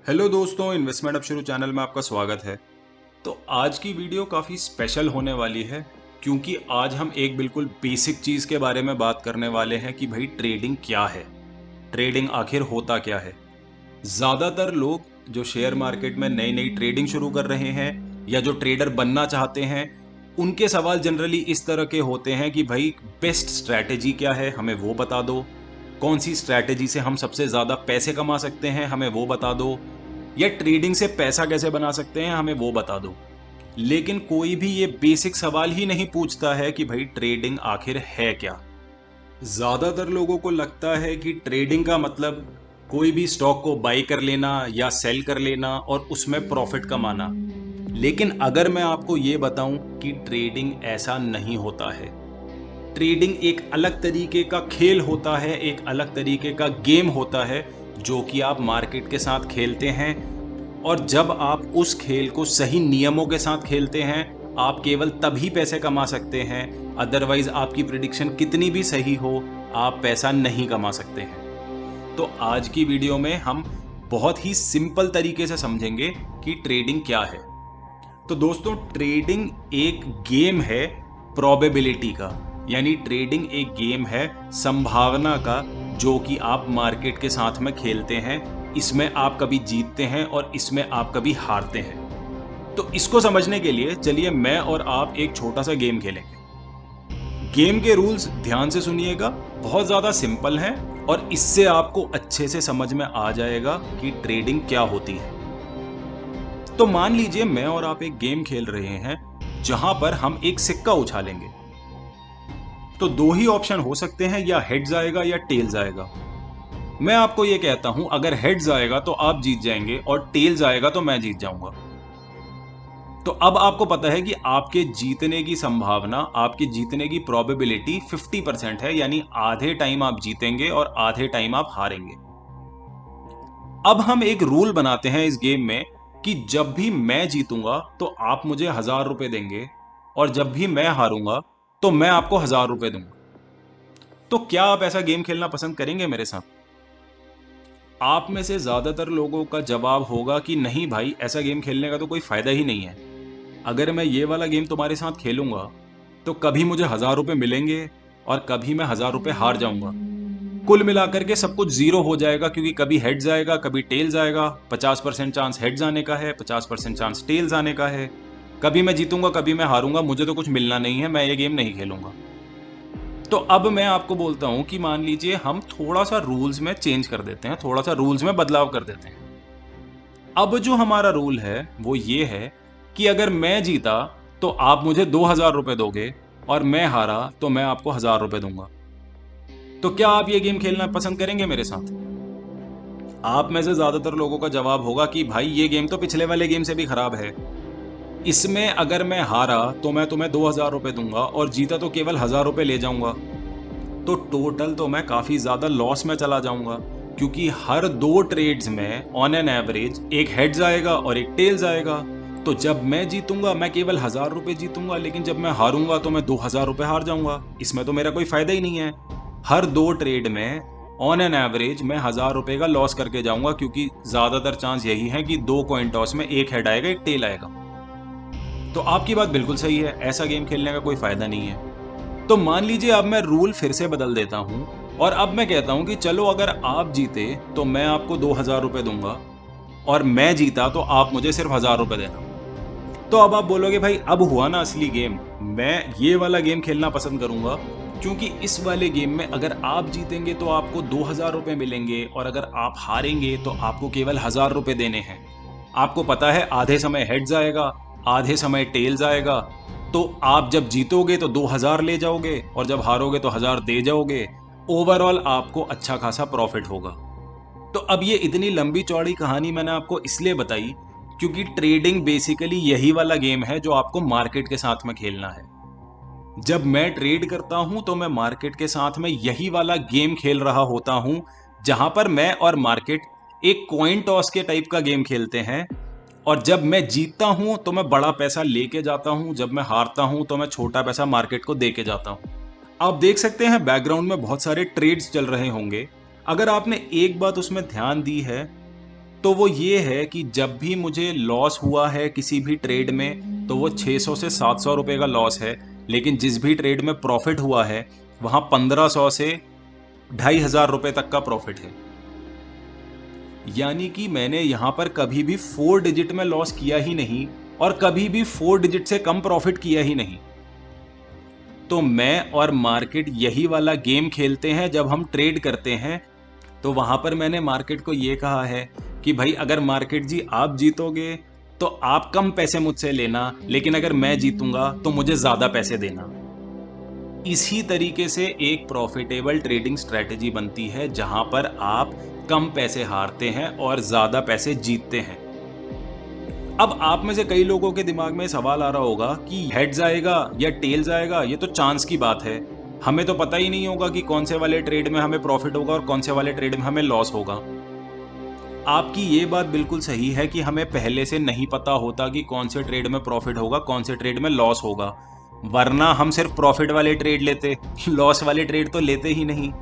Hello दोस्तों, investment अब शुरू चैनल में आपका स्वागत है। तो आज की वीडियो काफ़ी स्पेशल होने वाली है क्योंकि आज हम एक बिल्कुल बेसिक चीज़ के बारे में बात करने वाले हैं कि भाई ट्रेडिंग क्या है, ट्रेडिंग आखिर होता क्या है। ज़्यादातर लोग जो शेयर मार्केट में नई नई ट्रेडिंग शुरू कर रहे हैं या जो ट्रेडर बनना चाहते हैं, उनके सवाल जनरली इस तरह के होते हैं कि भाई बेस्ट स्ट्रैटेजी क्या है, हमें वो बता दो। कौन सी स्ट्रैटेजी से हम सबसे ज़्यादा पैसे कमा सकते हैं, हमें वो बता दो। या ट्रेडिंग से पैसा कैसे बना सकते हैं, हमें वो बता दो। लेकिन कोई भी ये बेसिक सवाल ही नहीं पूछता है कि भाई ट्रेडिंग आखिर है क्या। ज्यादातर लोगों को लगता है कि ट्रेडिंग का मतलब कोई भी स्टॉक को बाई कर लेना या सेल कर लेना और उसमें प्रॉफिट कमाना। लेकिन अगर मैं आपको ये बताऊं कि ट्रेडिंग ऐसा नहीं होता है। ट्रेडिंग एक अलग तरीके का खेल होता है, एक अलग तरीके का गेम होता है जो कि आप मार्केट के साथ खेलते हैं। और जब आप उस खेल को सही नियमों के साथ खेलते हैं, आप केवल तभी पैसे कमा सकते हैं। अदरवाइज आपकी प्रिडिक्शन कितनी भी सही हो, आप पैसा नहीं कमा सकते हैं। तो आज की वीडियो में हम बहुत ही सिंपल तरीके से समझेंगे कि ट्रेडिंग क्या है। तो दोस्तों, ट्रेडिंग एक गेम है प्रोबेबिलिटी का, यानी ट्रेडिंग एक गेम है संभावना का, जो कि आप मार्केट के साथ में खेलते हैं। इसमें आप कभी जीतते हैं और इसमें आप कभी हारते हैं। तो इसको समझने के लिए चलिए मैं और आप एक छोटा सा गेम खेलेंगे। गेम के रूल्स ध्यान से सुनिएगा, बहुत ज्यादा सिंपल हैं और इससे आपको अच्छे से समझ में आ जाएगा कि ट्रेडिंग क्या होती है। तो मान लीजिए मैं और आप एक गेम खेल रहे हैं जहां पर हम एक सिक्का उछालेंगे। तो दो ही ऑप्शन हो सकते हैं, या हेड्स आएगा या टेल्स आएगा। मैं आपको ये कहता हूं, अगर हेड्स आएगा तो आप जीत जाएंगे और टेल्स आएगा तो मैं जीत जाऊंगा। तो अब आपको पता है कि आपके जीतने की संभावना, आपके जीतने की प्रोबेबिलिटी 50% है, यानी आधे टाइम आप जीतेंगे और आधे टाइम आप हारेंगे। अब हम एक रूल बनाते हैं इस गेम में कि जब भी मैं जीतूंगा तो आप मुझे 1,000 रुपए देंगे और जब भी मैं हारूंगा तो मैं आपको 1,000 रुपए दूंगा। तो क्या आप ऐसा गेम खेलना पसंद करेंगे मेरे साथ? आप में से ज्यादातर लोगों का जवाब होगा कि नहीं भाई, ऐसा गेम खेलने का तो कोई फायदा ही नहीं है। अगर मैं ये वाला गेम तुम्हारे साथ खेलूंगा तो कभी मुझे 1,000 रुपए मिलेंगे और कभी मैं 1,000 रुपए हार जाऊंगा। कुल मिलाकर के सब कुछ जीरो हो जाएगा, क्योंकि कभी हेड्स आएगा कभी टेल्स आएगा। 50% चांस हेड्स आने का है, 50% चांस टेल्स आने का है। कभी मैं जीतूंगा कभी मैं हारूंगा, मुझे तो कुछ मिलना नहीं है, मैं ये गेम नहीं खेलूंगा। तो अब मैं आपको बोलता हूं कि मान लीजिए हम थोड़ा सा रूल्स में चेंज कर देते हैं, थोड़ा सा रूल्स में बदलाव कर देते हैं। अब जो हमारा रूल है वो ये है कि अगर मैं जीता तो आप मुझे 2,000 रुपए दोगे और मैं हारा तो मैं आपको 1,000 रुपए दूंगा। तो क्या आप ये गेम खेलना पसंद करेंगे मेरे साथ? आप में से ज्यादातर लोगों का जवाब होगा कि भाई ये गेम तो पिछले वाले गेम से भी खराब है। इसमें अगर मैं हारा तो मैं तुम्हें 2,000 रुपए दूंगा और जीता तो केवल 1,000 रुपए ले जाऊंगा। तो टोटल तो मैं काफी ज्यादा लॉस में चला जाऊंगा, क्योंकि हर दो ट्रेड्स में ऑन एन एवरेज एक हेड्स आएगा और एक टेल्स आएगा। तो जब मैं जीतूंगा मैं केवल 1,000 रुपए जीतूंगा, लेकिन जब मैं हारूंगा तो मैं 2,000 रुपए हार जाऊंगा। इसमें तो मेरा कोई फायदा ही नहीं है। हर दो ट्रेड में ऑन एन एवरेज मैं 1,000 रुपए का लॉस करके जाऊंगा, क्योंकि ज्यादातर चांस यही है कि दो कॉइन टॉस में एक हेड आएगा एक टेल आएगा। तो आपकी बात बिल्कुल सही है, ऐसा गेम खेलने का कोई फायदा नहीं है। तो मान लीजिए अब मैं रूल फिर से बदल देता हूं और अब मैं कहता हूं कि चलो अगर आप जीते तो मैं आपको 2,000 रुपए दूंगा और मैं जीता तो आप मुझे सिर्फ 1,000 रुपए देना। तो अब आप बोलोगे भाई अब हुआ ना असली गेम, मैं ये वाला गेम खेलना पसंद करूंगा, क्योंकि इस वाले गेम में अगर आप जीतेंगे तो आपको 2,000 रुपए मिलेंगे और अगर आप हारेंगे तो आपको केवल 1,000 रुपए देने हैं। आपको पता है आधे समय हेड्स आएगा, आधे समय टेल्स आएगा। तो आप जब जीतोगे तो 2,000 ले जाओगे और जब हारोगे तो 1,000 दे जाओगे। ओवरऑल आपको अच्छा खासा प्रॉफिट होगा। तो अब ये इतनी लंबी चौड़ी कहानी मैंने आपको इसलिए बताई क्योंकि ट्रेडिंग बेसिकली यही वाला गेम है जो आपको मार्केट के साथ में खेलना है। जब मैं ट्रेड करता हूं तो मैं मार्केट के साथ में यही वाला गेम खेल रहा होता हूं, जहां पर मैं और मार्केट एक कॉइन टॉस के टाइप का गेम खेलते हैं। और जब मैं जीतता हूं तो मैं बड़ा पैसा लेके जाता हूं, जब मैं हारता हूं तो मैं छोटा पैसा मार्केट को दे के जाता हूं। आप देख सकते हैं बैकग्राउंड में बहुत सारे ट्रेड्स चल रहे होंगे। अगर आपने एक बात उसमें ध्यान दी है तो वो ये है कि जब भी मुझे लॉस हुआ है किसी भी ट्रेड में तो वो 600 से 700 रुपए का लॉस है, लेकिन जिस भी ट्रेड में प्रॉफिट हुआ है वहां 1500 से 2500 रुपए तक का प्रॉफिट है। यानी कि मैंने यहां पर कभी भी 4 डिजिट में लॉस किया ही नहीं और कभी भी 4 डिजिट से कम प्रॉफिट किया ही नहीं। तो मैं और मार्केट यही वाला गेम खेलते हैं जब हम ट्रेड करते हैं। तो वहां पर मैंने मार्केट को ये कहा है कि भाई अगर मार्केट जी आप जीतोगे तो आप कम पैसे मुझसे लेना, लेकिन अगर मैं जीतूंगा तो मुझे ज्यादा पैसे देना। इसी तरीके से एक प्रॉफिटेबल ट्रेडिंग स्ट्रेटेजी बनती है जहां पर आप कम पैसे हारते हैं और ज्यादा पैसे जीतते हैं। अब आप में से कई लोगों के दिमाग में सवाल आ रहा होगा कि हेड्स आएगा या टेल्स आएगा, ये तो चांस की बात है, हमें तो पता ही नहीं होगा कि कौन से वाले ट्रेड में हमें प्रॉफिट होगा और कौन से वाले ट्रेड में हमें लॉस होगा। आपकी ये बात बिल्कुल सही है कि हमें पहले से नहीं पता होता कि कौन से ट्रेड में प्रॉफिट होगा, कौन से ट्रेड में लॉस होगा, वरना हम सिर्फ प्रॉफिट वाले ट्रेड लेते, लॉस वाले ट्रेड तो लेते ही नहीं।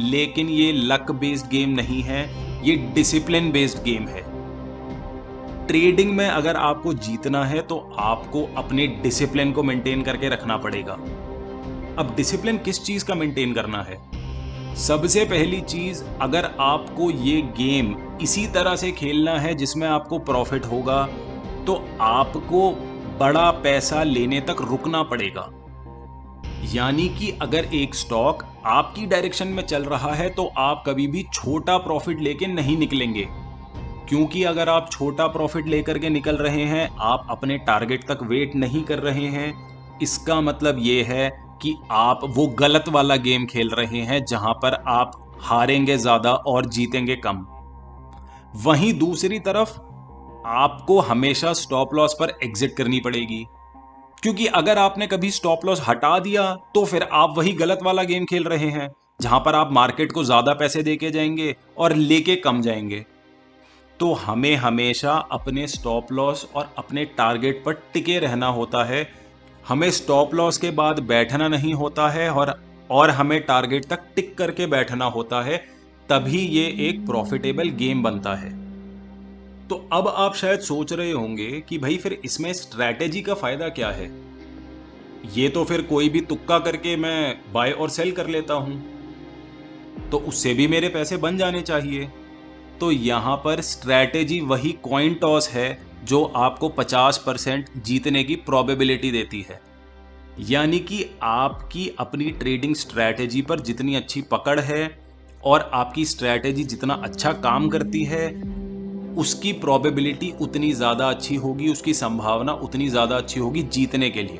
लेकिन ये लक बेस्ड गेम नहीं है, ये डिसिप्लिन बेस्ड गेम है। ट्रेडिंग में अगर आपको जीतना है तो आपको अपने डिसिप्लिन को मेंटेन करके रखना पड़ेगा। अब डिसिप्लिन किस चीज का मेंटेन करना है? सबसे पहली चीज, अगर आपको ये गेम इसी तरह से खेलना है जिसमें आपको प्रॉफिट होगा तो आपको बड़ा पैसा लेने तक रुकना पड़ेगा। यानी कि अगर एक स्टॉक आपकी डायरेक्शन में चल रहा है तो आप कभी भी छोटा प्रॉफिट लेके नहीं निकलेंगे, क्योंकि अगर आप छोटा प्रॉफिट लेकर के निकल रहे हैं, आप अपने टारगेट तक वेट नहीं कर रहे हैं, इसका मतलब ये है कि आप वो गलत वाला गेम खेल रहे हैं जहां पर आप हारेंगे ज्यादा और जीतेंगे कम। वहीं दूसरी तरफ आपको हमेशा स्टॉप लॉस पर एग्जिट करनी पड़ेगी, क्योंकि अगर आपने कभी स्टॉप लॉस हटा दिया तो फिर आप वही गलत वाला गेम खेल रहे हैं जहां पर आप मार्केट को ज्यादा पैसे देके जाएंगे और लेके कम जाएंगे। तो हमें हमेशा अपने स्टॉप लॉस और अपने टारगेट पर टिके रहना होता है। हमें स्टॉप लॉस के बाद बैठना नहीं होता है और हमें टारगेट तक टिक करके बैठना होता है, तभी ये एक प्रॉफिटेबल गेम बनता है। तो अब आप शायद सोच रहे होंगे कि भाई फिर इसमें स्ट्रैटेजी का फायदा क्या है? ये तो फिर कोई भी तुक्का करके मैं बाय और सेल कर लेता हूं, तो उससे भी मेरे पैसे बन जाने चाहिए। तो यहां पर स्ट्रैटेजी वही कॉइन टॉस है जो आपको 50% जीतने की प्रोबेबिलिटी देती है। यानी कि आपकी अपनी ट्रेडिंग स्ट्रैटेजी पर जितनी अच्छी पकड़ है और आपकी स्ट्रैटेजी जितना अच्छा काम करती है, उसकी प्रोबेबिलिटी उतनी ज़्यादा अच्छी होगी, उसकी संभावना उतनी ज़्यादा अच्छी होगी जीतने के लिए।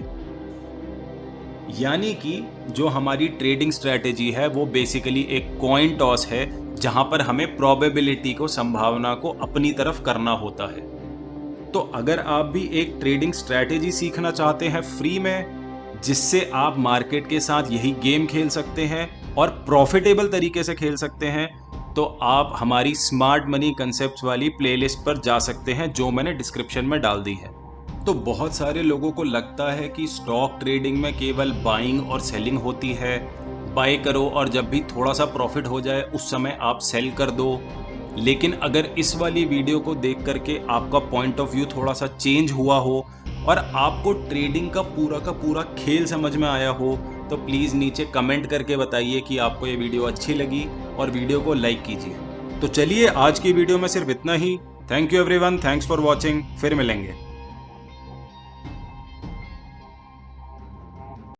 यानी कि जो हमारी ट्रेडिंग स्ट्रैटेजी है वो बेसिकली एक कॉइन टॉस है जहां पर हमें प्रोबेबिलिटी को, संभावना को अपनी तरफ करना होता है। तो अगर आप भी एक ट्रेडिंग स्ट्रैटेजी सीखना चाहते हैं फ्री में, जिससे आप मार्केट के साथ यही गेम खेल सकते हैं और प्रॉफिटेबल तरीके से खेल सकते हैं, तो आप हमारी स्मार्ट मनी कंसेप्ट्स वाली प्लेलिस्ट पर जा सकते हैं जो मैंने डिस्क्रिप्शन में डाल दी है। तो बहुत सारे लोगों को लगता है कि स्टॉक ट्रेडिंग में केवल बाइंग और सेलिंग होती है, बाय करो और जब भी थोड़ा सा प्रॉफिट हो जाए उस समय आप सेल कर दो। लेकिन अगर इस वाली वीडियो को देख करके आपका पॉइंट ऑफ व्यू थोड़ा सा चेंज हुआ हो और आपको ट्रेडिंग का पूरा खेल समझ में आया हो, तो प्लीज़ नीचे कमेंट करके बताइए कि आपको ये वीडियो अच्छी लगी और वीडियो को लाइक कीजिए। तो चलिए आज की वीडियो में सिर्फ इतना ही। Thank you everyone, thanks for watching, फिर मिलेंगे।